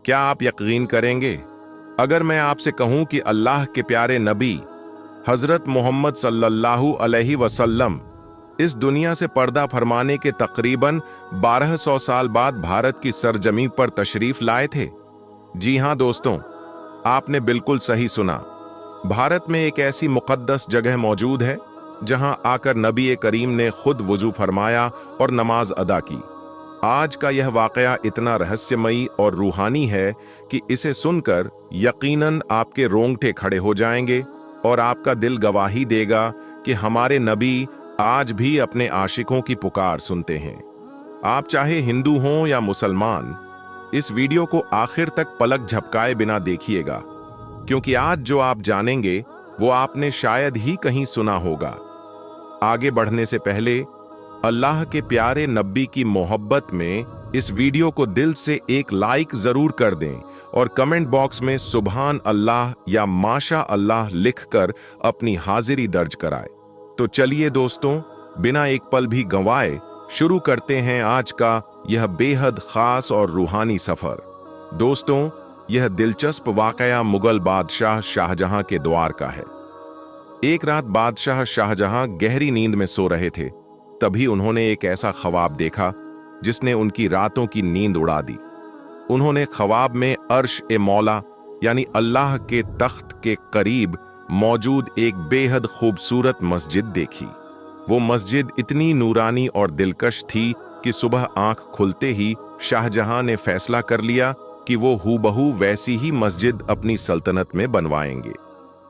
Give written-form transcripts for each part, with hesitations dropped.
क्या आप यकीन करेंगे अगर मैं आपसे कहूं कि अल्लाह के प्यारे नबी हजरत मोहम्मद सल्लल्लाहु अलैहि वसल्लम इस दुनिया से पर्दा फरमाने के तकरीबन 1200 साल बाद भारत की सरजमी पर तशरीफ लाए थे। जी हां दोस्तों, आपने बिल्कुल सही सुना। भारत में एक ऐसी मुक़द्दस जगह मौजूद है जहां आकर नबी करीम ने खुद वुजू फरमाया और नमाज अदा की। आज का यह वाक़या इतना रहस्यमयी और रूहानी है कि इसे सुनकर यकीनन आपके रोंगटे खड़े हो जाएंगे और आपका दिल गवाही देगा कि हमारे नबी आज भी अपने आशिकों की पुकार सुनते हैं। आप चाहे हिंदू हों या मुसलमान, इस वीडियो को आखिर तक पलक झपकाए बिना देखिएगा, क्योंकि आज जो आप जानेंगे वो आपने शायद ही कहीं सुना होगा। आगे बढ़ने से पहले अल्लाह के प्यारे नबी की मोहब्बत में इस वीडियो को दिल से एक लाइक जरूर कर दें और कमेंट बॉक्स में सुभान अल्लाह या माशा अल्लाह लिखकर अपनी हाजिरी दर्ज कराए। तो चलिए दोस्तों, बिना एक पल भी गंवाए शुरू करते हैं आज का यह बेहद खास और रूहानी सफर। दोस्तों, यह दिलचस्प वाकया मुगल बादशाह शाहजहां के द्वार का है। एक रात बादशाह शाहजहां गहरी नींद में सो रहे थे। तभी उन्होंने एक ऐसा ख्वाब देखा जिसने उनकी रातों की नींद उड़ा दी। उन्होंने ख्वाब में अर्श ए मौला यानी अल्लाह के तख्त के करीब मौजूद एक बेहद खूबसूरत मस्जिद देखी। वो मस्जिद इतनी नूरानी और दिलकश थी कि सुबह आंख खुलते ही शाहजहां ने फैसला कर लिया कि वो हूबहू वैसी ही मस्जिद अपनी सल्तनत में बनवाएंगे।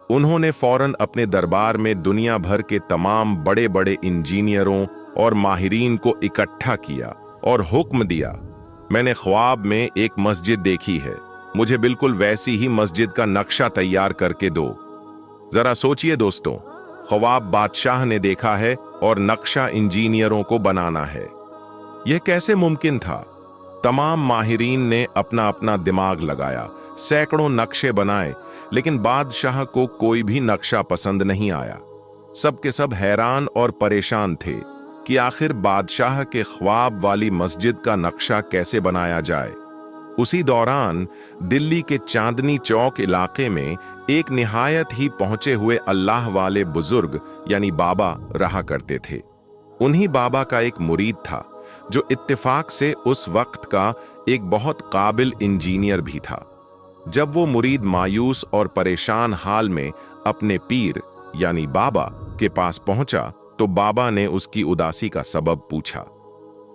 उन्होंने फौरन अपने दरबार में दुनिया भर के तमाम बड़े बड़े इंजीनियरों और माहिरीन को इकट्ठा किया और हुक्म दिया, मैंने ख्वाब में एक मस्जिद देखी है, मुझे बिल्कुल वैसी ही मस्जिद का नक्शा तैयार करके दो। जरा सोचिए दोस्तों, ख्वाब बादशाह ने देखा है और नक्शा इंजीनियरों को बनाना है। यह कैसे मुमकिन था? तमाम माहिरीन ने अपना अपना दिमाग लगाया, सैकड़ों नक्शे बनाए, लेकिन बादशाह को कोई भी नक्शा पसंद नहीं आया। सबके सब हैरान और परेशान थे कि आखिर बादशाह के ख्वाब वाली मस्जिद का नक्शा कैसे बनाया जाए। उसी दौरान दिल्ली के चांदनी चौक इलाके में एक निहायत ही पहुंचे हुए अल्लाह वाले बुजुर्ग यानी बाबा रहा करते थे। उन्हीं बाबा का एक मुरीद था जो इत्तेफाक से उस वक्त का एक बहुत काबिल इंजीनियर भी था। जब वो मुरीद मायूस और परेशान हाल में अपने पीर यानी बाबा के पास पहुंचा तो बाबा ने उसकी उदासी का सबब पूछा।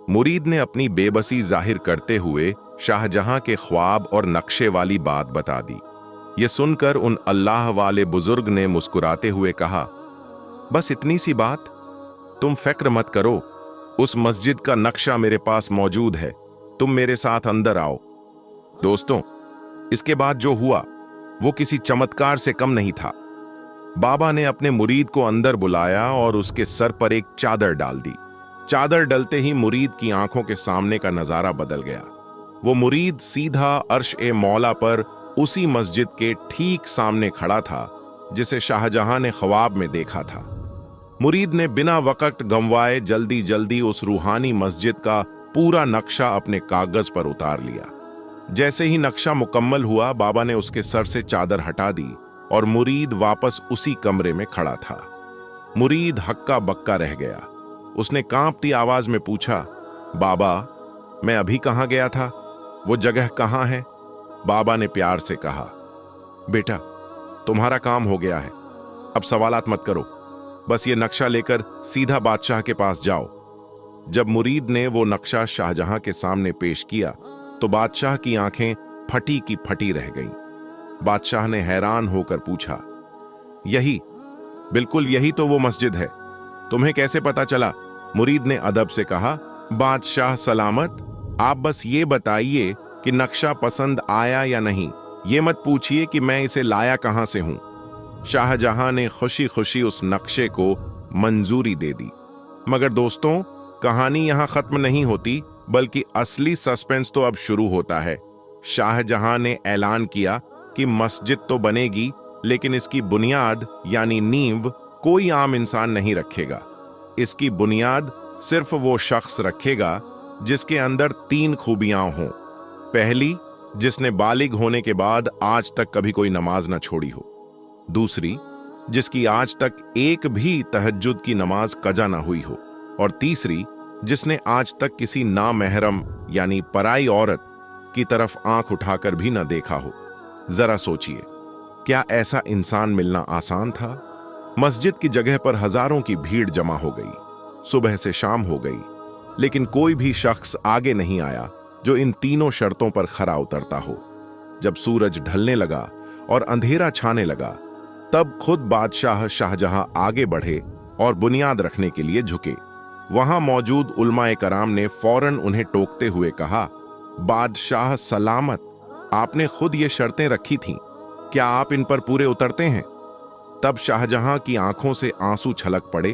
मुरीद ने अपनी बेबसी जाहिर करते हुए शाहजहां के ख्वाब और नक्शे वाली बात बता दी। ये सुनकर उन अल्लाह वाले बुजुर्ग ने मुस्कुराते हुए कहा, बस इतनी सी बात, तुम फिक्र मत करो, उस मस्जिद का नक्शा मेरे पास मौजूद है, तुम मेरे साथ अंदर आओ। दोस्तों, इसके बाद जो हुआ वो किसी चमत्कार से कम नहीं था। बाबा ने अपने मुरीद को अंदर बुलाया और उसके सर पर एक चादर डाल दी। चादर डलते ही मुरीद की आंखों के सामने का नजारा बदल गया। वो मुरीद सीधा अर्श ए मौला पर उसी मस्जिद के ठीक सामने खड़ा था जिसे शाहजहां ने ख्वाब में देखा था। मुरीद ने बिना वक्त गंवाए जल्दी जल्दी उस रूहानी मस्जिद का पूरा नक्शा अपने कागज पर उतार लिया। जैसे ही नक्शा मुकम्मल हुआ, बाबा ने उसके सर से चादर हटा दी और मुरीद वापस उसी कमरे में खड़ा था। मुरीद हक्का बक्का रह गया। उसने कांपती आवाज में पूछा, बाबा, मैं अभी कहाँ गया था? वो जगह कहाँ है? बाबा ने प्यार से कहा, बेटा, तुम्हारा काम हो गया है, अब सवालात मत करो, बस ये नक्शा लेकर सीधा बादशाह के पास जाओ। जब मुरीद ने वो नक्शा शाहजहां के सामने पेश किया तो बादशाह की आंखें फटी की फटी रह गईं। बादशाह ने हैरान होकर पूछा, यही, बिल्कुल यही तो वो मस्जिद है, तुम्हें कैसे पता चला? मुरीद ने अदब से कहा, बादशाह सलामत, आप बस ये बताइए कि नक्शा पसंद आया या नहीं, ये मत पूछिए कि मैं इसे लाया कहां से हूं। शाहजहां ने खुशी खुशी उस नक्शे को मंजूरी दे दी। मगर दोस्तों, कहानी यहां खत्म नहीं होती, बल्कि असली सस्पेंस तो अब शुरू होता है। शाहजहां ने ऐलान किया कि मस्जिद तो बनेगी, लेकिन इसकी बुनियाद यानी नींव कोई आम इंसान नहीं रखेगा। इसकी बुनियाद सिर्फ वो शख्स रखेगा जिसके अंदर 3 खूबियां हों। पहली, जिसने बालिग होने के बाद आज तक कभी कोई नमाज न छोड़ी हो। दूसरी, जिसकी आज तक एक भी तहज्जुद की नमाज कजा ना हुई हो। और तीसरी, जिसने आज तक किसी नामहरम यानी पराई औरत की तरफ आंख उठाकर भी न देखा हो। जरा सोचिए, क्या ऐसा इंसान मिलना आसान था? मस्जिद की जगह पर हजारों की भीड़ जमा हो गई। सुबह से शाम हो गई, लेकिन कोई भी शख्स आगे नहीं आया जो इन तीनों शर्तों पर खरा उतरता हो। जब सूरज ढलने लगा और अंधेरा छाने लगा, तब खुद बादशाह शाहजहां आगे बढ़े और बुनियाद रखने के लिए झुके। वहां मौजूद उलमाए कराम ने फौरन उन्हें टोकते हुए कहा, बादशाह सलामत, आपने खुद ये शर्तें रखी थीं, क्या आप इन पर पूरे उतरते हैं? तब शाहजहां की आंखों से आंसू छलक पड़े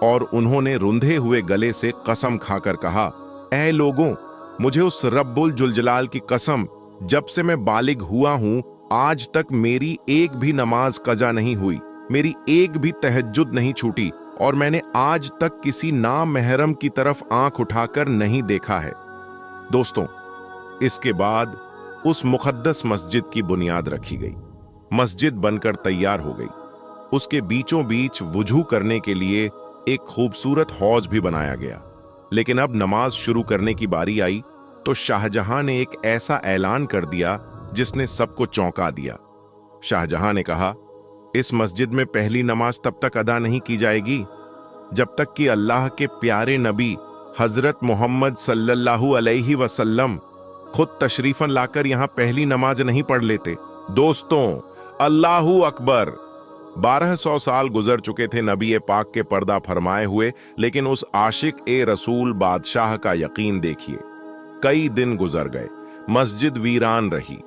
और उन्होंने रुंधे हुए गले से कसम खाकर कहा, ऐ लोगों, मुझे उस रब्बुल जुलजलाल की कसम, जब से मैं बालिग हुआ हूं आज तक मेरी एक भी नमाज कजा नहीं हुई, मेरी एक भी तहज्जुद नहीं छूटी और मैंने आज तक किसी नामहरम की तरफ आंख उठाकर नहीं देखा है। दोस्तों, इसके बाद उस मुक़द्दस मस्जिद की बुनियाद रखी गई। मस्जिद बनकर तैयार हो गई। उसके बीचों बीच वुजू करने के लिए एक खूबसूरत हौज भी बनाया गया। लेकिन अब नमाज शुरू करने की बारी आई तो शाहजहां ने एक ऐसा ऐलान कर दिया जिसने सबको चौंका दिया। शाहजहां ने कहा, इस मस्जिद में पहली नमाज तब तक अदा नहीं की जाएगी जब तक कि अल्लाह के प्यारे नबी हजरत मोहम्मद सल्लल्लाहु अलैहि वसल्लम खुद तशरीफन लाकर यहां पहली नमाज नहीं पढ़ लेते। दोस्तों, अल्लाहू अकबर। 1200 साल गुजर चुके थे नबी पाक के पर्दा फरमाए हुए, लेकिन उस आशिक ए रसूल बादशाह का यकीन देखिए। कई दिन गुजर गए, मस्जिद वीरान रही।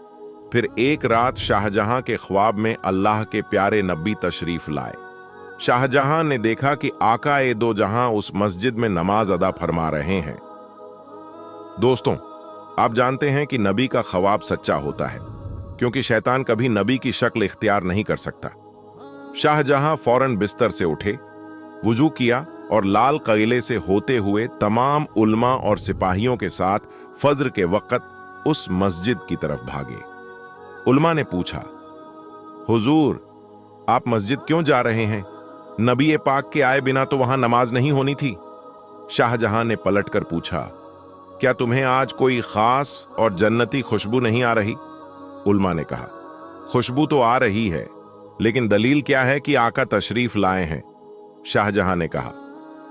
फिर एक रात शाहजहां के ख्वाब में अल्लाह के प्यारे नबी तशरीफ लाए। शाहजहां ने देखा कि आका ए दो जहां उस मस्जिद में नमाज अदा फरमा रहे हैं। दोस्तों, आप जानते हैं कि नबी का ख्वाब सच्चा होता है, क्योंकि शैतान कभी नबी की शक्ल इख्तियार नहीं कर सकता। शाहजहां फौरन बिस्तर से उठे, वुजू किया और लाल किले से होते हुए तमाम उल्मा और सिपाहियों के साथ फज्र के वक़्त उस मस्जिद की तरफ भागे। उल्मा ने पूछा, हुजूर, आप मस्जिद क्यों जा रहे हैं? नबी पाक के आए बिना तो वहां नमाज नहीं होनी थी। शाहजहां ने पलटकर पूछा, क्या तुम्हें आज कोई खास और जन्नती खुशबू नहीं आ रही? उल्मा ने कहा, खुशबू तो आ रही है, लेकिन दलील क्या है कि आका तशरीफ लाए हैं? शाहजहां ने कहा,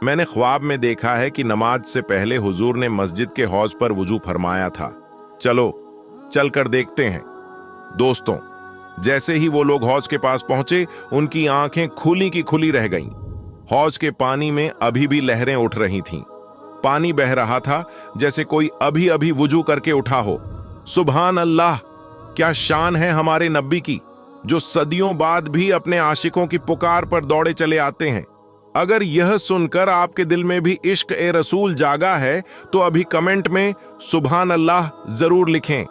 मैंने ख्वाब में देखा है कि नमाज से पहले हुजूर ने मस्जिद के हौज पर वुजू फरमाया था। चलो चलकर देखते हैं। दोस्तों, जैसे ही वो लोग हौज के पास पहुंचे, उनकी आंखें खुली की खुली रह गईं। हौज के पानी में अभी भी लहरें उठ रही थीं। पानी बह रहा था जैसे कोई अभी अभी वुजू करके उठा हो। सुभान अल्लाह, क्या शान है हमारे नबी की, जो सदियों बाद भी अपने आशिकों की पुकार पर दौड़े चले आते हैं। अगर यह सुनकर आपके दिल में भी इश्क ए रसूल जागा है तो अभी कमेंट में सुभान अल्लाह जरूर लिखें।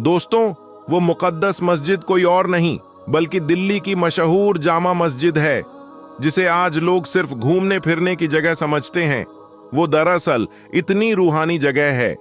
दोस्तों, वो मुकद्दस मस्जिद कोई और नहीं बल्कि दिल्ली की मशहूर जामा मस्जिद है, जिसे आज लोग सिर्फ घूमने फिरने की जगह समझते हैं। वो दरअसल इतनी रूहानी जगह है।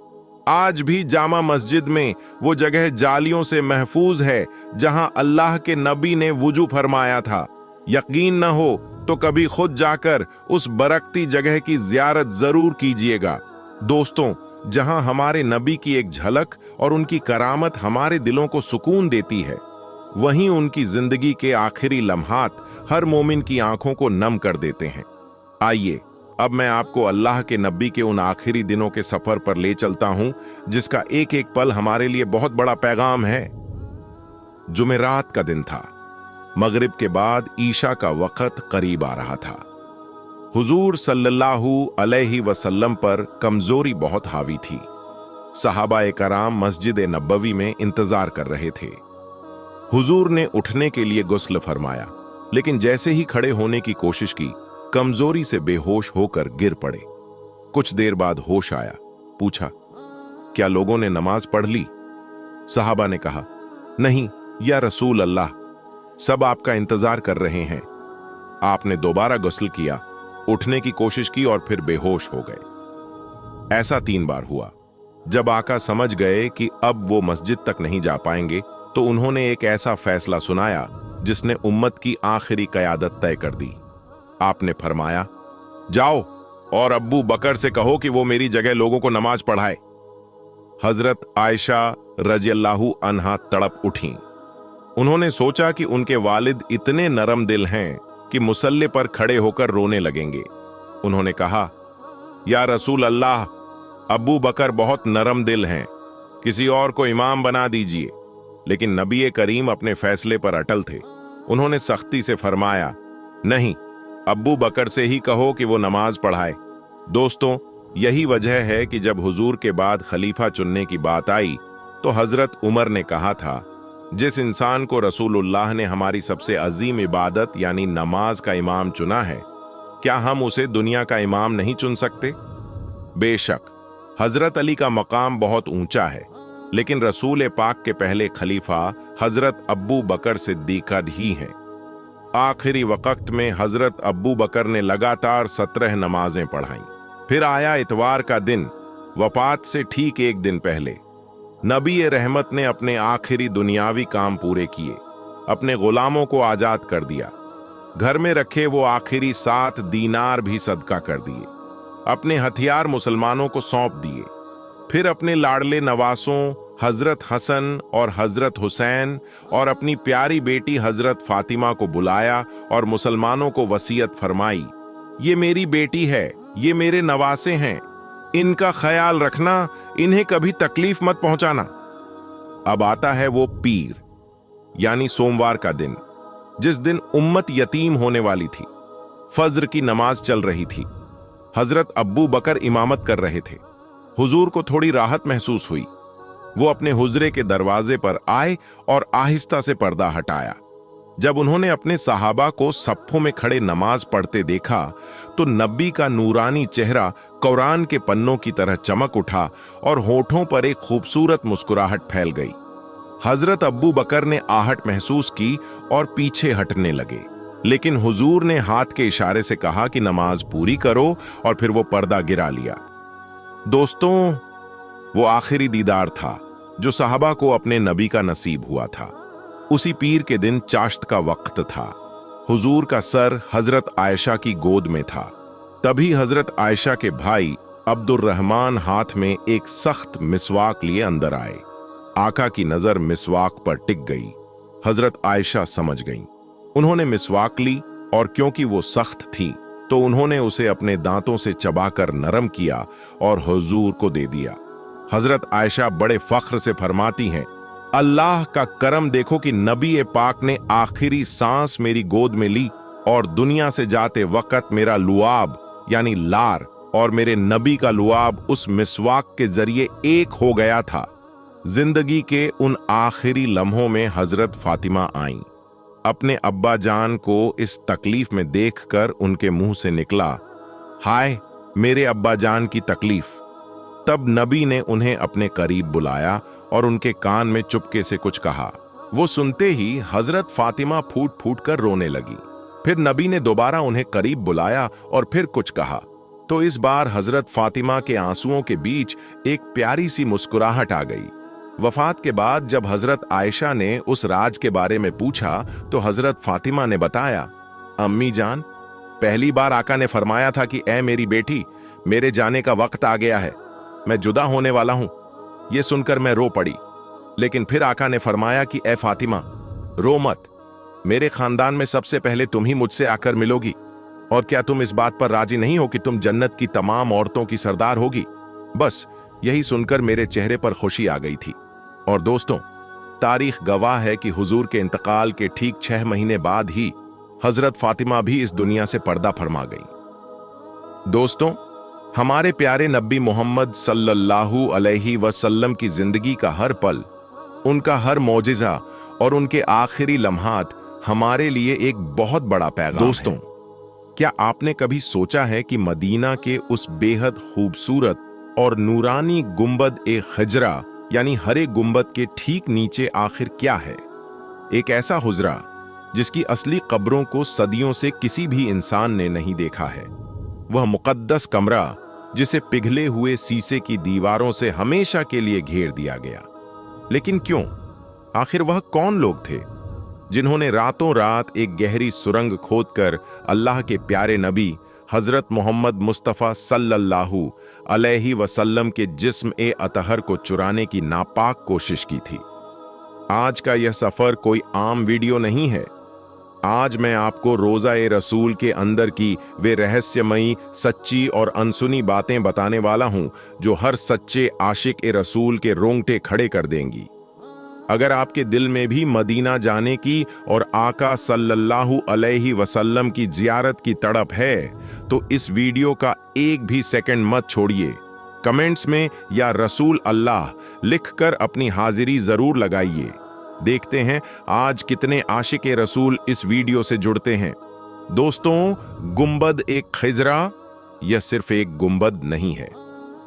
आज भी जामा मस्जिद में वो जगह जालियों से महफूज है जहां अल्लाह के नबी ने वुजू फरमाया था। यकीन न हो तो कभी खुद जाकर उस बरकती जगह की जियारत जरूर कीजिएगा। दोस्तों, जहां हमारे नबी की एक झलक और उनकी करामत हमारे दिलों को सुकून देती है, वहीं उनकी जिंदगी के आखिरी लम्हात हर मोमिन की आंखों को नम कर देते हैं। आइए, अब मैं आपको अल्लाह के नबी के उन आखिरी दिनों के सफर पर ले चलता हूं, जिसका एक एक पल हमारे लिए बहुत बड़ा पैगाम है। जुमेरात का दिन था। मगरिब के बाद ईशा का वक़्त करीब आ रहा था। हुजूर सल्लल्लाहु अलैहि वसल्लम पर कमजोरी बहुत हावी थी। सहाबाए कराम मस्जिद नबवी में इंतजार कर रहे थे। हुजूर ने उठने के लिए गुस्ल फरमाया, लेकिन जैसे ही खड़े होने की कोशिश की, कमजोरी से बेहोश होकर गिर पड़े। कुछ देर बाद होश आया। पूछा, क्या लोगों ने नमाज पढ़ ली? सहाबा ने कहा, नहीं या रसूल अल्लाह, सब आपका इंतजार कर रहे हैं। आपने दोबारा गुस्ल किया, उठने की कोशिश की और फिर बेहोश हो गए। ऐसा 3 बार हुआ। जब आका समझ गए कि अब वो मस्जिद तक नहीं जा पाएंगे तो उन्होंने एक ऐसा फैसला सुनाया जिसने उम्मत की आखिरी क़यादत तय कर दी। आपने फरमाया, जाओ और अब्बू बकर से कहो कि वो मेरी जगह लोगों को नमाज पढ़ाए। हजरत आयशा रज़ियल्लाहु अन्हा तड़प उठीं। उन्होंने सोचा कि उनके वालिद इतने नरम दिल हैं कि मुसल्ले पर खड़े होकर रोने लगेंगे। उन्होंने कहा, या रसूल अल्लाह, अब्बू बकर बहुत नरम दिल हैं, किसी और को इमाम बना दीजिए। लेकिन नबी करीम अपने फैसले पर अटल थे। उन्होंने सख्ती से फरमाया, नहीं, अब्बू बकर से ही कहो कि वो नमाज पढ़ाए। दोस्तों, यही वजह है कि जब हुजूर के बाद खलीफा चुनने की बात आई तो हजरत उमर ने कहा था, जिस इंसान को रसूलुल्लाह ने हमारी सबसे अजीम इबादत यानी नमाज का इमाम चुना है, क्या हम उसे दुनिया का इमाम नहीं चुन सकते? बेशक हजरत अली का मकाम बहुत ऊंचा है, लेकिन रसूल पाक के पहले खलीफा हजरत अब्बू बकर सिद्दीक़ ही हैं। आखिरी वक्त में हजरत अब्बू बकर ने लगातार 17 नमाजें पढ़ाईं। फिर आया इतवार का दिन, वफात से ठीक एक दिन पहले। नबी रहमत ने अपने आखिरी दुनियावी काम पूरे किए, अपने गुलामों को आजाद कर दिया, घर में रखे वो आखिरी 7 दीनार भी सदका कर दिए, अपने हथियार मुसलमानों को सौंप दिए। फिर अपने लाडले नवासों हजरत हसन और हजरत हुसैन और अपनी प्यारी बेटी हजरत फातिमा को बुलाया और मुसलमानों को वसीयत फरमाई, ये मेरी बेटी है, ये मेरे नवासे हैं, इनका ख्याल रखना, इन्हें कभी तकलीफ मत पहुंचाना। अब आता है वो पीर यानी सोमवार का दिन, जिस दिन उम्मत यतीम होने वाली थी। फज्र की नमाज चल रही थी। हजरत अब्बू बकर इमामत कर रहे थे। हुजूर को थोड़ी राहत महसूस हुई। वो अपने हुजरे के दरवाजे पर आए और आहिस्ता से पर्दा हटाया। जब उन्होंने अपने सहाबा को सफ़ों में खड़े नमाज पढ़ते देखा तो नबी का नूरानी चेहरा कुरान के पन्नों की तरह चमक उठा और होठों पर एक खूबसूरत मुस्कुराहट फैल गई। हजरत अब्बू बकर ने आहट महसूस की और पीछे हटने लगे, लेकिन हुजूर ने हाथ के इशारे से कहा कि नमाज पूरी करो और फिर वो पर्दा गिरा लिया। दोस्तों, वो आखिरी दीदार था जो सहाबा को अपने नबी का नसीब हुआ था। उसी पीर के दिन चाश्त का वक्त था। हुजूर का सर हजरत आयशा की गोद में था। तभी हजरत आयशा के भाई अब्दुर्रहमान हाथ में एक सख्त मिसवाक लिए अंदर आए। आका की नजर मिसवाक पर टिक गई। हजरत आयशा समझ गईं। उन्होंने मिसवाक ली और क्योंकि वो सख्त थी तो उन्होंने उसे अपने दांतों से चबाकर नरम किया और हुजूर को दे दिया। हजरत आयशा बड़े फख्र से फरमाती हैं, अल्लाह का करम देखो कि नबी पाक ने आखिरी सांस मेरी गोद में ली और दुनिया से जाते वक्त मेरा लुआब यानी लार और मेरे नबी का लुआब उस मिसवाक के जरिए एक हो गया था। जिंदगी के उन आखिरी लम्हों में हजरत फातिमा आईं। अपने अब्बा जान को इस तकलीफ में देखकर उनके मुंह से निकला, हाय मेरे अब्बा जान की तकलीफ। तब नबी ने उन्हें अपने करीब बुलाया और उनके कान में चुपके से कुछ कहा। वो सुनते ही हजरत फातिमा फूट फूट कर रोने लगी। फिर नबी ने दोबारा उन्हें करीब बुलाया और फिर कुछ कहा तो इस बार हजरत फातिमा के आंसुओं के बीच एक प्यारी सी मुस्कुराहट आ गई। वफात के बाद जब हजरत आयशा ने उस राज के बारे में पूछा तो हजरत फातिमा ने बताया, अम्मी जान, पहली बार आका ने फरमाया था कि ऐ मेरी बेटी, मेरे जाने का वक्त आ गया है, मैं जुदा होने वाला हूं। यह सुनकर मैं रो पड़ी। लेकिन फिर आका ने फरमाया कि ऐ फातिमा, रो मत, मेरे खानदान में सबसे पहले तुम ही मुझसे आकर मिलोगी। और क्या तुम इस बात पर राजी नहीं हो कि तुम जन्नत की तमाम औरतों की सरदार होगी? बस यही सुनकर मेरे चेहरे पर खुशी आ गई थी। और दोस्तों, तारीख गवाह है कि हुजूर के इंतकाल के ठीक 6 महीने बाद ही हजरत फातिमा भी इस दुनिया से पर्दा फरमा गई। दोस्तों, हमारे प्यारे नबी मोहम्मद सल्लल्लाहु अलैहि वसल्लम की जिंदगी का हर पल, उनका हर मौजिज़ा और उनके आखिरी लम्हात हमारे लिए एक बहुत बड़ा पैगाम। दोस्तों, क्या आपने कभी सोचा है कि मदीना के उस बेहद खूबसूरत और नूरानी गुंबद ए खजरा यानी हरे गुंबद के ठीक नीचे आखिर क्या है? एक ऐसा हुजरा जिसकी असली कब्रों को सदियों से किसी भी इंसान ने नहीं देखा है। वह मुकद्दस कमरा जिसे पिघले हुए शीशे की दीवारों से हमेशा के लिए घेर दिया गया। लेकिन क्यों? आखिर वह कौन लोग थे जिन्होंने रातों रात एक गहरी सुरंग खोदकर अल्लाह के प्यारे नबी हजरत मोहम्मद मुस्तफ़ा सल्लल्लाहु अलैहि वसल्लम के जिस्म ए अतहर को चुराने की नापाक कोशिश की थी? आज का यह सफर कोई आम वीडियो नहीं है। आज मैं आपको रोज़ा ए रसूल के अंदर की वे रहस्यमयी, सच्ची और अनसुनी बातें बताने वाला हूं जो हर सच्चे आशिक ए रसूल के रोंगटे खड़े कर देंगी। अगर आपके दिल में भी मदीना जाने की और आका सल्लल्लाहु अलैहि वसल्लम की जियारत की तड़प है तो इस वीडियो का एक भी सेकंड मत छोड़िए। कमेंट्स में या रसूल अल्लाह लिखकर अपनी हाजिरी जरूर लगाइए। देखते हैं आज कितने आशिक रसूल इस वीडियो से जुड़ते हैं। दोस्तों, गुंबद एक खिजरा यह सिर्फ एक गुंबद नहीं है,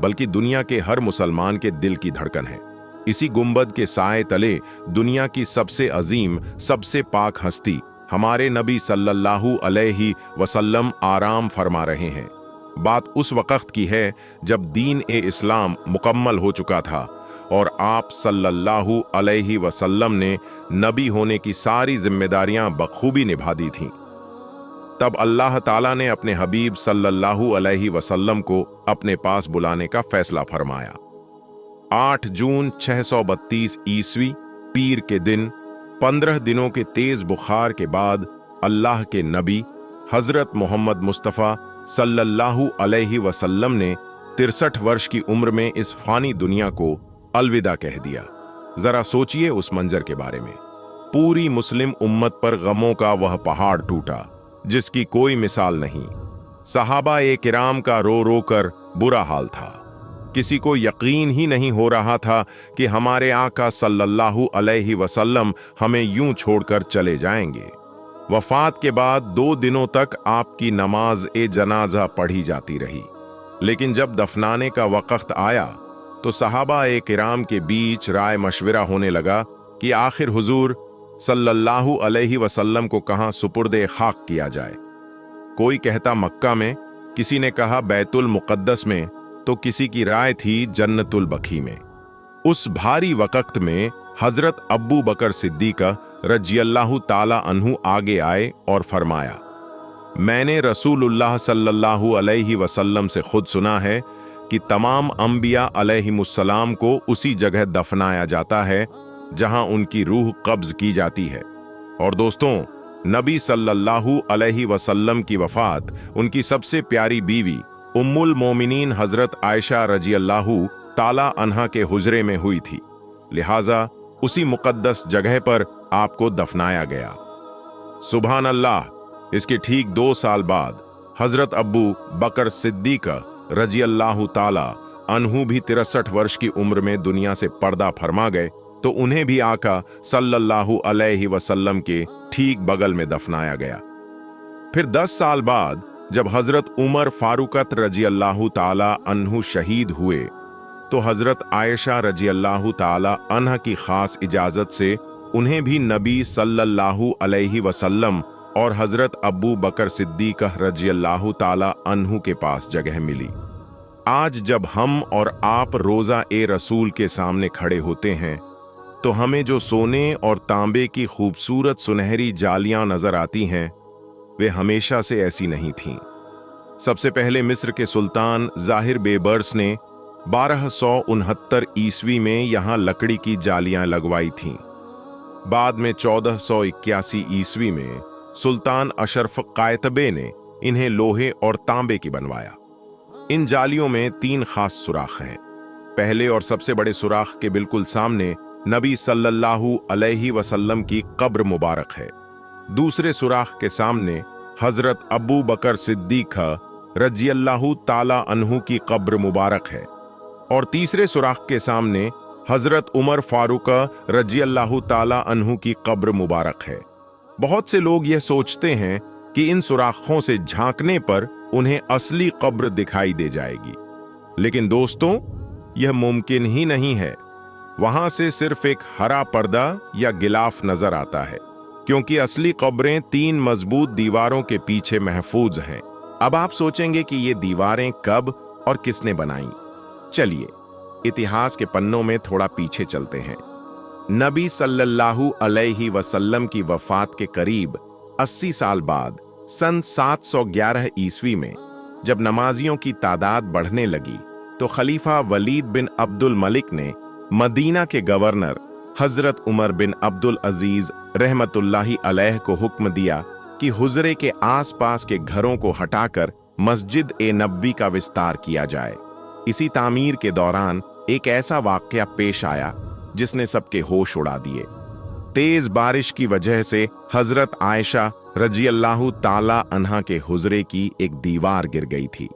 बल्कि दुनिया के हर मुसलमान के दिल की धड़कन है। इसी गुंबद के साए तले दुनिया की सबसे अजीम, सबसे पाक हस्ती हमारे नबी सल्लल्लाहु अलैहि वसल्लम आराम फरमा रहे हैं। बात उस वक्त की है जब दीन ए इस्लाम मुकम्मल हो चुका था और आप सल्लल्लाहु अलैहि वसल्लम ने नबी होने की सारी जिम्मेदारियां बखूबी निभा दी थीं। तब अल्लाह ताला ने अपने हबीब सल्लल्लाहु अलैहि वसल्लम को अपने पास बुलाने का फैसला फरमाया। 8 जून 632 ईस्वी पीर के दिन 15 दिनों के तेज बुखार के बाद अल्लाह के नबी हजरत मोहम्मद मुस्तफ़ा सल्लल्लाहु अलैहि वसल्लम ने 63 वर्ष की उम्र में इस फानी दुनिया को अलविदा कह दिया। जरा सोचिए उस मंजर के बारे में। पूरी मुस्लिम उम्मत पर गमों का वह पहाड़ टूटा जिसकी कोई मिसाल नहीं। सहाबा ए किराम का रो रो कर बुरा हाल था। किसी को यकीन ही नहीं हो रहा था कि हमारे आका सल्लल्लाहु अलैहि वसल्लम हमें यूं छोड़कर चले जाएंगे। वफात के बाद 2 दिनों तक आपकी नमाज ए जनाजा पढ़ी जाती रही, लेकिन जब दफनाने का वक्त आया तो सहाबा ए किराम के बीच राय मशविरा होने लगा कि आखिर हुजूर सल्लल्लाहु अलैहि वसल्लम को कहां सुपुर्दे खाक किया जाए। कोई कहता मक्का में, किसी ने कहा बैतुल मुक़द्दस में, तो किसी की राय थी जन्नतुल बकी में। उस भारी वक्त में हजरत अब्बू बकर सिद्दीक़ रज़ियल्लाहु ताला अन्हु आगे आए और फरमाया, मैंने रसूलुल्लाह सल्लल्लाहु अलैहि वसल्लम से खुद सुना है कि तमाम अंबिया अलैहिमुस्सलाम को उसी जगह दफनाया जाता है जहां उनकी रूह कब्ज की जाती है। और दोस्तों, नबी सल्लल्लाहु अलैहि वसल्लम की वफात उनकी सबसे प्यारी बीवी उम्मुल मोमिनीन हजरत आयशा रज़ियल्लाहु ताला अन्हा के हुजरे में हुई थी। लिहाजा उसी मुकद्दस जगह पर आपको दफनाया गया। सुभान अल्लाह। इसके ठीक 2 साल बाद हजरत अब्बू बकर सिद्दीक़ रज़ियल्लाहु ताला अन्हु भी 63 वर्ष की उम्र में दुनिया से पर्दा फरमा गए, तो उन्हें भी आका सल्लल्लाहु अलैहि वसल्लम के ठीक बगल में दफनाया गया। फिर 10 साल बाद जब हजरत उमर फारूकत रज़ियल्लाहु ताला अन्हु शहीद हुए तो हजरत आयशा रज़ियल्लाहु ताला अन्हा की खास इजाजत से उन्हें भी नबी सल्लल्लाहु अलैहि वसल्लम और हजरत अब्बू बकर सिद्दीक़ रज़ियल्लाहु ताला अन्हु के पास जगह मिली। आज जब हम और आप रोज़ा ए रसूल के सामने खड़े होते हैं तो हमें जो सोने और तांबे की खूबसूरत सुनहरी जालियां नजर आती हैं वे हमेशा से ऐसी नहीं थीं। सबसे पहले मिस्र के सुल्तान ज़ाहिर बेबर्स ने 1269 ईस्वी में यहाँ लकड़ी की जालियां लगवाई थीं। बाद में 1481 ईस्वी में सुल्तान अशरफ कायतबे ने इन्हें लोहे और तांबे की बनवाया। इन जालियों में 3 खास सुराख हैं। पहले और सबसे बड़े सुराख के बिल्कुल सामने नबी सल्लल्लाहु अलैहि वसल्लम की कब्र मुबारक है। दूसरे सुराख के सामने हजरत अब्बू बकर सिद्दीक़ रज़ियल्लाहु ताला अन्हु की कब्र मुबारक है और तीसरे सुराख के सामने हजरत उमर फारूक रज़ियल्लाहु ताला अन्हु की कब्र मुबारक है। बहुत से लोग यह सोचते हैं कि इन सुराखों से झांकने पर उन्हें असली कब्र दिखाई दे जाएगी, लेकिन दोस्तों यह मुमकिन ही नहीं है। वहां से सिर्फ एक हरा पर्दा या गिलाफ नजर आता है, क्योंकि असली कब्रें 3 मजबूत दीवारों के पीछे महफूज हैं। अब आप सोचेंगे कि ये दीवारें कब और किसने बनाई? चलिए इतिहास के पन्नों में थोड़ा पीछे चलते हैं। नबी सल्लल्लाहु अलैहि वसल्लम की वफात के करीब 80 साल बाद सन 711 ईस्वी में जब नमाजियों की तादाद बढ़ने लगी तो खलीफा वलीद बिन अब्दुल मलिक ने मदीना के गवर्नर हजरत उमर बिन अब्दुल अजीज रहमतुल्लाहि अलैह को हुक्म दिया कि हुजरे के आसपास के घरों को हटाकर मस्जिद ए नबवी का विस्तार किया जाए। इसी तामीर के दौरान एक ऐसा वाकया पेश आया जिसने सबके होश उड़ा दिए। तेज बारिश की वजह से हजरत आयशा रजियल्लाहु ताला अन्हा के हुजरे की एक दीवार गिर गई थी।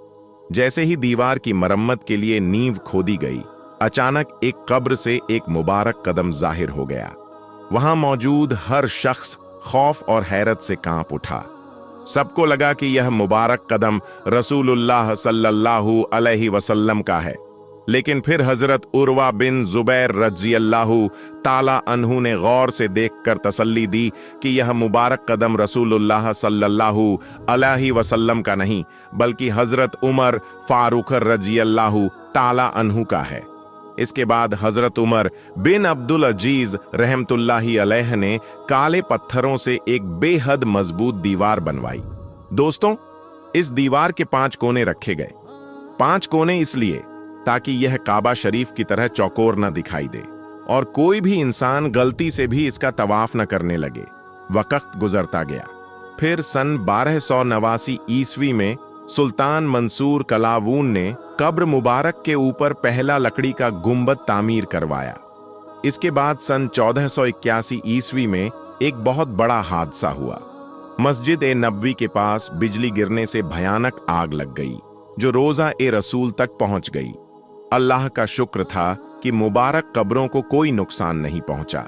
जैसे ही दीवार की मरम्मत के लिए नींव खोदी गई, अचानक एक कब्र से एक मुबारक कदम जाहिर हो गया। वहां मौजूद हर शख्स खौफ और हैरत से कांप उठा। सबको लगा कि यह मुबारक कदम रसूलुल्लाह सल्लल्लाहु अलैहि वसल्लम का है। लेकिन फिर हजरत उर्वा बिन जुबैर रज़ियल्लाहु ताला अन्हु ने गौर से देखकर तसल्ली दी कि यह मुबारक कदम रसूलुल्लाह सल्लल्लाहु अलैहि वसल्लम का नहीं बल्कि हजरत उमर फारूक रज़ियल्लाहु ताला अन्हु का है। इसके बाद हजरत उमर बिन अब्दुल अजीज रहमतुल्लाहि अलैह ने काले पत्थरों से एक बेहद मजबूत दीवार बनवाई। दोस्तों, इस दीवार के 5 कोने रखे गए। 5 कोने इसलिए ताकि यह काबा शरीफ की तरह चौकोर न दिखाई दे और कोई भी इंसान गलती से भी इसका तवाफ न करने लगे। वक्त गुजरता गया। फिर सन 1289 ईस्वी में सुल्तान मंसूर कलावून ने कब्र मुबारक के ऊपर पहला लकड़ी का गुंबद तामीर करवाया। इसके बाद सन 1481 ईस्वी में एक बहुत बड़ा हादसा हुआ। मस्जिद ए नबवी के पास बिजली गिरने से भयानक आग लग गई जो रोजा ए रसूल तक पहुंच गई। अल्लाह का शुक्र था कि मुबारक कब्रों को कोई नुकसान नहीं पहुंचा।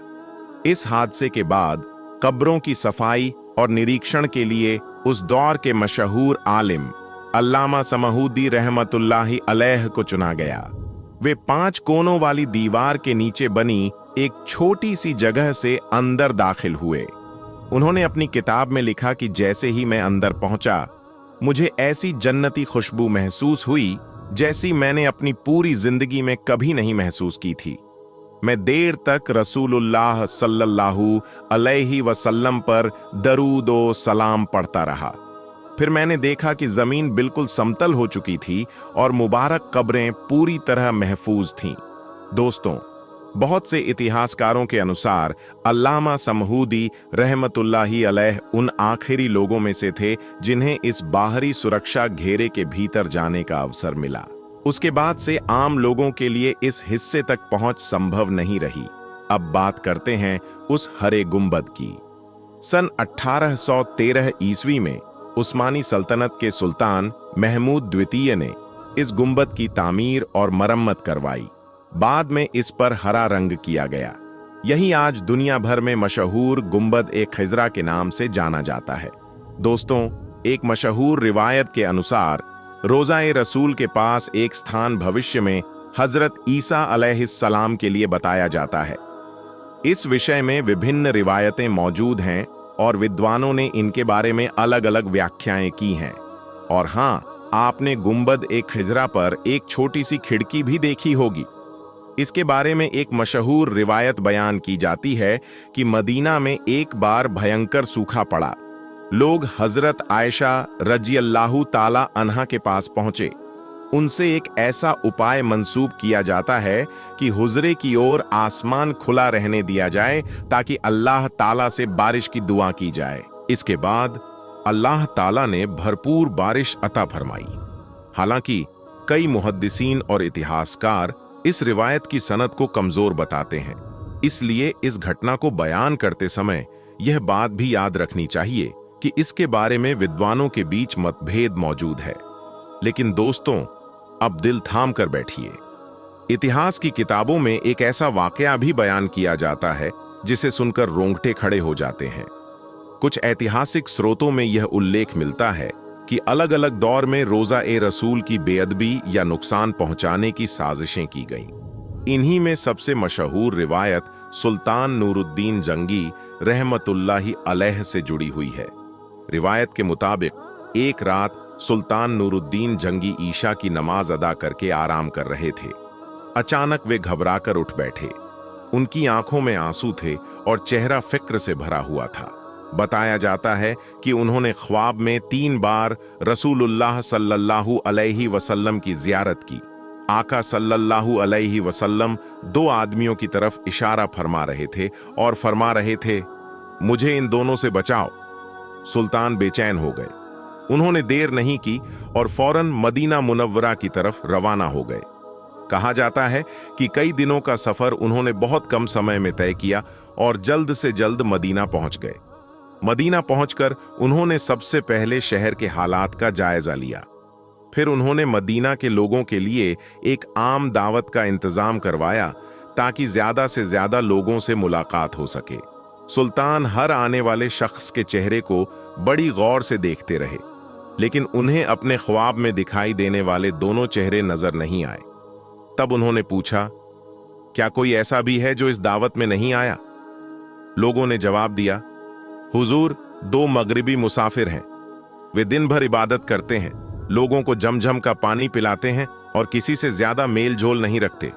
इस हादसे के बाद कब्रों की सफाई और निरीक्षण के लिए उस दौर के मशहूर आलिम अल्लामा समहूदी रहमतुल्लाहि अलैह को चुना गया। वे 5 कोनों वाली दीवार के नीचे बनी एक छोटी सी जगह से अंदर दाखिल हुए। उन्होंने अपनी किताब में लिखा कि जैसे ही मैं अंदर पहुंचा, मुझे ऐसी जन्नती खुशबू महसूस हुई जैसी मैंने अपनी पूरी जिंदगी में कभी नहीं महसूस की थी। मैं देर तक रसूलुल्लाह सल्लल्लाहु अलैहि वसल्लम पर दरूद व सलाम पढ़ता रहा। फिर मैंने देखा कि जमीन बिल्कुल समतल हो चुकी थी और मुबारक कब्रें पूरी तरह महफूज थीं। दोस्तों, बहुत से इतिहासकारों के अनुसार अल्लामा समहूदी रहमतुल्लाहि अलैह उन आखिरी लोगों में से थे जिन्हें इस बाहरी सुरक्षा घेरे के भीतर जाने का अवसर मिला। उसके बाद से आम लोगों के लिए इस हिस्से तक पहुंच संभव नहीं रही। अब बात करते हैं उस हरे गुंबद की। सन 1813 ईस्वी में उस्मानी सल्तनत के सुल्तान महमूद द्वितीय ने इस गुंबद की तामीर और मरम्मत करवाई। बाद में इस पर हरा रंग किया गया। यही आज दुनिया भर में मशहूर गुंबद ए खिजरा के नाम से जाना जाता है। दोस्तों, एक मशहूर रिवायत के अनुसार रोज़ा-ए रसूल के पास एक स्थान भविष्य में हजरत ईसा अलैहिस्सलाम के लिए बताया जाता है। इस विषय में विभिन्न रिवायतें मौजूद हैं और विद्वानों ने इनके बारे में अलग अलग व्याख्याएं की हैं। और हाँ, आपने गुंबद ए खिजरा पर एक छोटी सी खिड़की भी देखी होगी। इसके बारे में एक मशहूर रिवायत बयान की जाती है कि मदीना में एक बार भयंकर सूखा पड़ा। लोग हजरत आयशा रज़ियल्लाहु ताला अन्हा के पास पहुंचे। उनसे एक ऐसा उपाय मंसूब किया जाता है कि हुजरे की ओर आसमान खुला रहने दिया जाए ताकि अल्लाह ताला से बारिश की दुआ की जाए। इसके बाद अल्लाह ताला ने भरपूर बारिश अता फरमाई। हालांकि कई मुहद्दिसीन और इतिहासकार इस रिवायत की सनद को कमजोर बताते हैं, इसलिए इस घटना को बयान करते समय यह बात भी याद रखनी चाहिए कि इसके बारे में विद्वानों के बीच मतभेद मौजूद है। लेकिन दोस्तों, अब दिल थाम कर बैठिए। इतिहास की किताबों में एक ऐसा वाकया भी बयान किया जाता है जिसे सुनकर रोंगटे खड़े हो जाते हैं। कुछ ऐतिहासिक स्रोतों में यह उल्लेख मिलता है कि अलग अलग दौर में रोज़ा-ए रसूल की बेअदबी या नुकसान पहुंचाने की साजिशें की गईं। इन्हीं में सबसे मशहूर रिवायत सुल्तान नूरुद्दीन जंगी रहमतुल्लाहि अलैह से जुड़ी हुई है। रिवायत के मुताबिक एक रात सुल्तान नूरुद्दीन जंगी ईशा की नमाज अदा करके आराम कर रहे थे। अचानक वे घबराकर उठ बैठे। उनकी आंखों में आंसू थे और चेहरा फिक्र से भरा हुआ था। बताया जाता है कि उन्होंने ख्वाब में 3 बार रसूलुल्लाह सल्लल्लाहु अलैहि वसल्लम की जियारत की। आका सल्लल्लाहु अलैहि वसल्लम 2 आदमियों की तरफ इशारा फरमा रहे थे और फरमा रहे थे, मुझे इन दोनों से बचाओ। सुल्तान बेचैन हो गए। उन्होंने देर नहीं की और फौरन मदीना मुनव्वरा की तरफ रवाना हो गए। कहा जाता है कि कई दिनों का सफर उन्होंने बहुत कम समय में तय किया और जल्द से जल्द मदीना पहुंच गए। मदीना पहुंचकर उन्होंने सबसे पहले शहर के हालात का जायजा लिया। फिर उन्होंने मदीना के लोगों के लिए एक आम दावत का इंतजाम करवाया ताकि ज्यादा से ज्यादा लोगों से मुलाकात हो सके। सुल्तान हर आने वाले शख्स के चेहरे को बड़ी गौर से देखते रहे, लेकिन उन्हें अपने ख्वाब में दिखाई देने वाले दोनों चेहरे नजर नहीं आए। तब उन्होंने पूछा, क्या कोई ऐसा भी है जो इस दावत में नहीं आया? लोगों ने जवाब दिया, हुजूर, 2 मगरिबी मुसाफिर हैं। वे दिन भर इबादत करते हैं, लोगों को जमजम का पानी पिलाते हैं और किसी से ज्यादा मेल जोल नहीं रखते,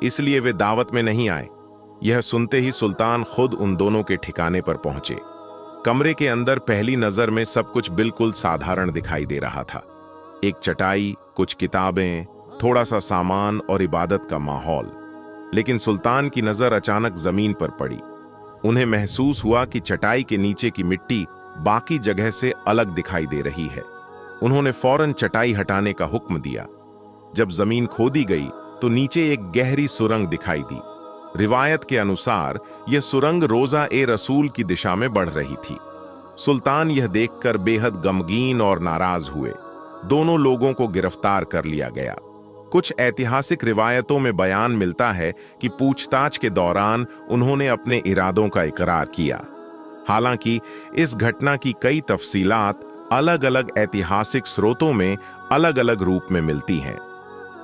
इसलिए वे दावत में नहीं आए। यह सुनते ही सुल्तान खुद उन दोनों के ठिकाने पर पहुंचे। कमरे के अंदर पहली नजर में सब कुछ बिल्कुल साधारण दिखाई दे रहा था। एक चटाई, कुछ किताबें, थोड़ा सा सामान और इबादत का माहौल। लेकिन सुल्तान की नजर अचानक जमीन पर पड़ी। उन्हें महसूस हुआ कि चटाई के नीचे की मिट्टी बाकी जगह से अलग दिखाई दे रही है। उन्होंने फौरन चटाई हटाने का हुक्म दिया। जब जमीन खोदी गई तो नीचे एक गहरी सुरंग दिखाई दी। रिवायत के अनुसार यह सुरंग रोजा ए रसूल की दिशा में बढ़ रही थी। सुल्तान यह देखकर बेहद गमगीन और नाराज हुए। दोनों लोगों को गिरफ्तार कर लिया गया। कुछ ऐतिहासिक रिवायतों में बयान मिलता है कि पूछताछ के दौरान उन्होंने अपने इरादों का इकरार किया। हालांकि इस घटना की कई तफसीलात अलग अलग ऐतिहासिक स्रोतों में अलग अलग रूप में मिलती हैं।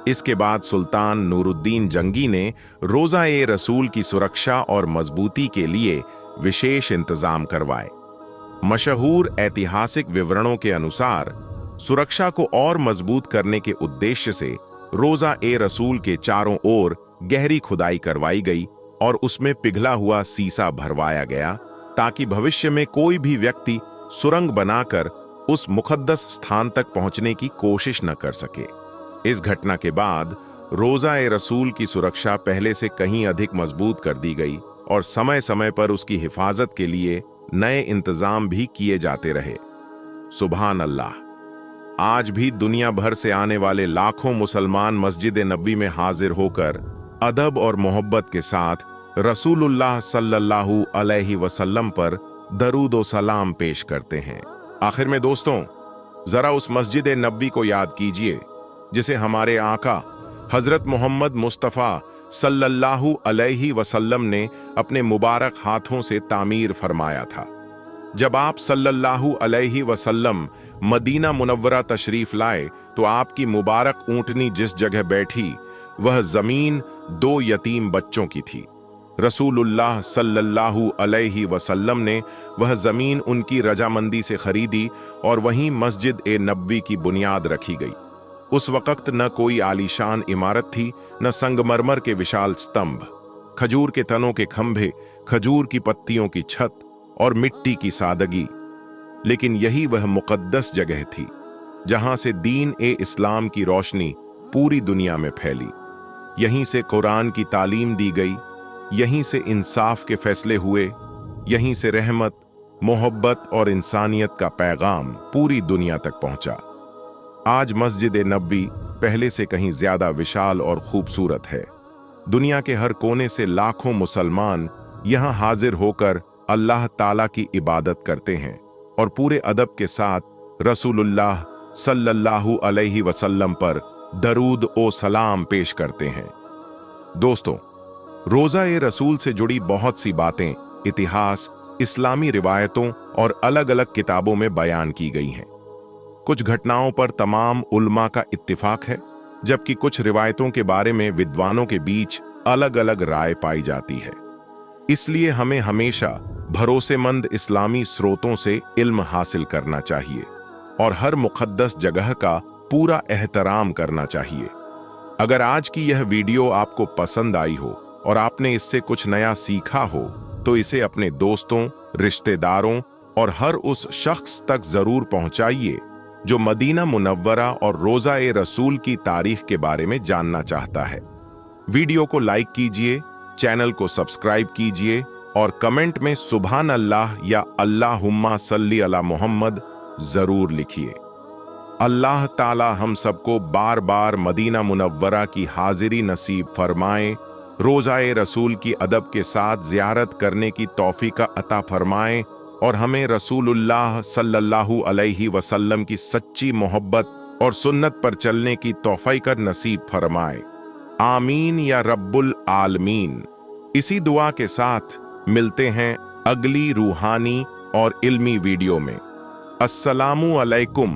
इसके बाद सुल्तान नूरुद्दीन जंगी ने रोजा ए रसूल की सुरक्षा और मजबूती के लिए विशेष इंतजाम करवाए। मशहूर ऐतिहासिक विवरणों के अनुसार सुरक्षा को और मजबूत करने के उद्देश्य से रोजा ए रसूल के चारों ओर गहरी खुदाई करवाई गई और उसमें पिघला हुआ सीसा भरवाया गया ताकि भविष्य में कोई भी व्यक्ति सुरंग बनाकर उस मुकद्दस स्थान तक पहुंचने की कोशिश न कर सके। इस घटना के बाद रोजा ए रसूल की सुरक्षा पहले से कहीं अधिक मजबूत कर दी गई और समय समय पर उसकी हिफाजत के लिए नए इंतजाम भी किए जाते रहे। सुभान अल्लाह। आज भी दुनिया भर से आने वाले लाखों मुसलमान मस्जिद नबी में हाजिर होकर अदब और मोहब्बत के साथ रसूलुल्लाह सल्लल्लाहु अलैहि वसल्लम पर दरूद व सलाम पेश करते हैं। आखिर में दोस्तों, जरा उस मस्जिद नबी को याद कीजिए जिसे हमारे आका हजरत मोहम्मद मुस्तफ़ा सल्लल्लाहु अलैहि वसल्लम ने अपने मुबारक हाथों से तामीर फरमाया था। जब आप सल्लल्लाहु अलैहि वसल्लम मदीना मुनव्वरा तशरीफ लाए तो आपकी मुबारक ऊंटनी जिस जगह बैठी वह जमीन 2 यतीम बच्चों की थी। रसूलुल्लाह सल्लल्लाहु अलैहि वसल्लम ने वह जमीन उनकी रजामंदी से खरीदी और वहीं मस्जिद ए नबवी की बुनियाद रखी गई। उस वक्त न कोई आलीशान इमारत थी, न संगमरमर के विशाल स्तंभ, खजूर के तनों के खंभे, खजूर की पत्तियों की छत और मिट्टी की सादगी। लेकिन यही वह मुकद्दस जगह थी जहां से दीन ए इस्लाम की रोशनी पूरी दुनिया में फैली। यहीं से कुरान की तालीम दी गई, यहीं से इंसाफ के फैसले हुए, यहीं से रहमत, मोहब्बत और इंसानियत का पैगाम पूरी दुनिया तक पहुंचा। आज मस्जिद नबवी पहले से कहीं ज्यादा विशाल और खूबसूरत है। दुनिया के हर कोने से लाखों मुसलमान यहां हाजिर होकर अल्लाह ताला की इबादत करते हैं और पूरे अदब के साथ रसूलुल्लाह सल्लल्लाहु अलैहि वसल्लम पर दरूद ओ सलाम पेश करते हैं। दोस्तों, रोजा ए रसूल से जुड़ी बहुत सी बातें इतिहास, इस्लामी रिवायतों और अलग अलग किताबों में बयान की गई हैं। कुछ घटनाओं पर तमाम उल्मा का इत्तिफाक है, जबकि कुछ रिवायतों के बारे में विद्वानों के बीच अलग अलग राय पाई जाती है। इसलिए हमें हमेशा भरोसेमंद इस्लामी स्रोतों से इल्म हासिल करना चाहिए। और हर मुक़द्दस जगह का पूरा एहतराम करना चाहिए। अगर आज की यह वीडियो आपको पसंद आई हो और आपने इससे कुछ नया सीखा हो, तो इसे अपने दोस्तों, रिश्तेदारों और हर उस शख्स तक जरूर पहुंचाइए जो मदीना मुनव्वरा और रोज़ा-ए रसूल की तारीख के बारे में जानना चाहता है। वीडियो को लाइक कीजिए, चैनल को सब्सक्राइब कीजिए और कमेंट में सुभान अल्लाह या अल्लाहुम्मा सल्ली अला मोहम्मद जरूर लिखिए। अल्लाह ताला हम सबको बार बार मदीना मुनव्वरा की हाजिरी नसीब फरमाए, रोज़ा-ए रसूल की अदब के साथ ज़ियारत करने की तौफीक अता फरमाए और हमें रसूलुल्लाह सल्लल्लाहु अलैहि वसल्लम की सच्ची मोहब्बत और सुन्नत पर चलने की तौफीक नसीब फरमाए। आमीन या रब्बुल आलमीन। इसी दुआ के साथ मिलते हैं अगली रूहानी और इल्मी वीडियो में। अस्सलामु अलैकुम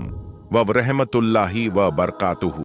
व रहमतुल्लाहि व बरकातुहू।